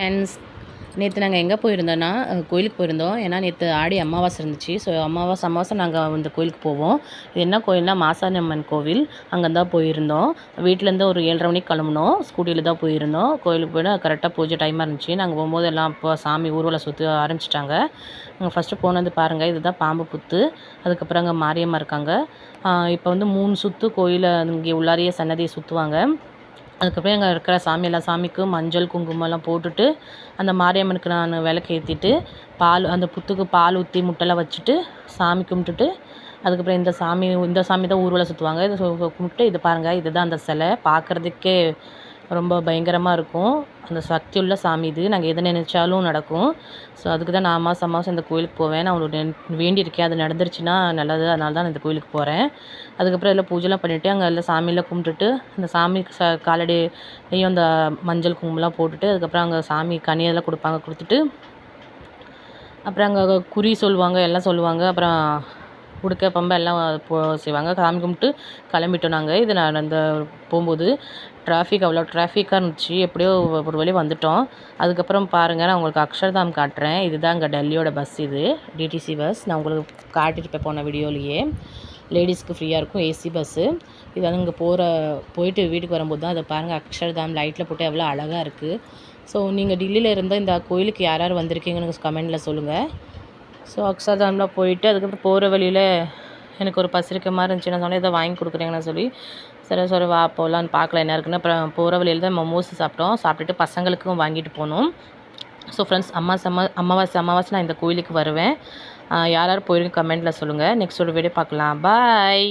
Friends, நேற்று நாங்கள் எங்கே போயிருந்தோன்னா கோயிலுக்கு போயிருந்தோம். ஏன்னா நேற்று ஆடி அமாவாசை இருந்துச்சு. ஸோ அமாவாசை நாங்கள் அந்த கோயிலுக்கு போவோம். இது என்ன கோயில்னா மாசாணி அம்மன் கோவில். அங்கே தான் போயிருந்தோம். வீட்டிலேருந்து ஒரு 7:30 மணிக்கு கிளம்புனோம். ஸ்கூட்டியில் தான் போயிருந்தோம். கோயிலுக்கு போய்ட்டு கரெக்டாக பூஜை டைமாக இருந்துச்சு. நாங்கள் போகும்போது எல்லாம் இப்போ சாமி ஊர்வலம் சுற்ற ஆரம்பிச்சிட்டாங்க. நாங்கள் ஃபஸ்ட்டு போனது பாருங்கள், இதுதான் பாம்பு புத்து. அதுக்கப்புறம் அங்கே மாரியம்மா இருக்காங்க. இப்போ வந்து 3 சுற்று கோயிலை இங்கே உள்ளாரியே சன்னதியை சுற்றுவாங்க. அதுக்கப்புறம் அங்கே இருக்கிற எல்லா சாமிக்கும் மஞ்சள் குங்குமம்லாம் போட்டுட்டு அந்த மாரியம்மனுக்கு நான் விளக்கு ஏற்றிட்டு அந்த புத்துக்கு பால் ஊற்றி முட்டைலாம் வச்சுட்டு சாமி கும்பிட்டுட்டு அதுக்கப்புறம் இந்த சாமி தான் ஊர்வலம் சுற்றுவாங்க. இதை கும்பிட்டு இது பாருங்கள், இதுதான் அந்த சிலை. பார்க்குறதுக்கே ரொம்ப பயங்கரமாக இருக்கும். அந்த சக்தி உள்ள சாமி இது. நாங்கள் எதை நினச்சாலும் நடக்கும். ஸோ அதுக்கு தான் நான் அமாவாசை இந்த கோயிலுக்கு போவேன். நான் ஒரு வேண்டியிருக்கேன், அது நடந்துருச்சுன்னா நல்லது. அதனால தான் நான் இந்த கோயிலுக்கு போகிறேன். அதுக்கப்புறம் எல்லாம் பூஜைலாம் பண்ணிவிட்டு அங்கே எல்லாம் சாமியெல்லாம் கும்பிட்டுட்டு அந்த சாமிக்கு காலடியும் அந்த மஞ்சள் குங்குமம்லாம் போட்டுட்டு அதுக்கப்புறம் அங்கே சாமி கனியெல்லாம் கொடுத்துட்டு அப்புறம் அங்கே குறி சொல்லுவாங்க, எல்லாம் சொல்லுவாங்க. அப்புறம் உடுக்க பம்பை எல்லாம் செய்வாங்க. சாமி கும்பிட்டு கிளம்பிட்டோம் நாங்கள். இது நான் அந்த போகும்போது அவ்வளோ டிராஃபிக்காக இருந்துச்சு. எப்படியோ ஒரு வழி வந்துவிட்டோம். அதுக்கப்புறம் பாருங்கள், நான் உங்களுக்கு அக்ஷர்தாம் காட்டுறேன். இதுதான் அங்கே டெல்லியோட பஸ். இது டிடிசி பஸ். நான் உங்களுக்கு காட்டிட்டு போன வீடியோலேயே லேடிஸ்க்கு ஃப்ரீயாக இருக்கும், ஏசி பஸ்ஸு. இது வந்து இங்கே போயிட்டு வீட்டுக்கு வரும்போது தான் அதை பாருங்கள், அக்ஷர்தாம் லைட்டில் போட்டு எவ்வளோ அழகாக இருக்குது. ஸோ நீங்கள் டெல்லியில் இருந்தால் இந்த கோயிலுக்கு யார் கமெண்டில் சொல்லுங்கள். ஸோ அக்ஷர்தாம்லாம் போயிட்டு அதுக்கப்புறம் போகிற வழியில் எனக்கு ஒரு பசிரிக்க மாதிரி இருந்துச்சு. நான் சொன்னேன், இதை வாங்கி கொடுக்குறீங்கன்னு சொல்லி சரி வா போகலான்னு பார்க்கலாம் என்ன இருக்குன்னு. அப்புறம் போகிற வழியில் தான் மோமோஸ் சாப்பிட்டுட்டு பசங்களுக்கும் வாங்கிட்டு போனோம். ஸோ ஃப்ரெண்ட்ஸ், அமாவாசை நான் இந்த கோயிலுக்கு வருவேன். யார் போயிருங்க கமெண்ட்டில் சொல்லுங்கள். நெக்ஸ்ட் ஒரு வீடியோ பார்க்கலாம். பாய்.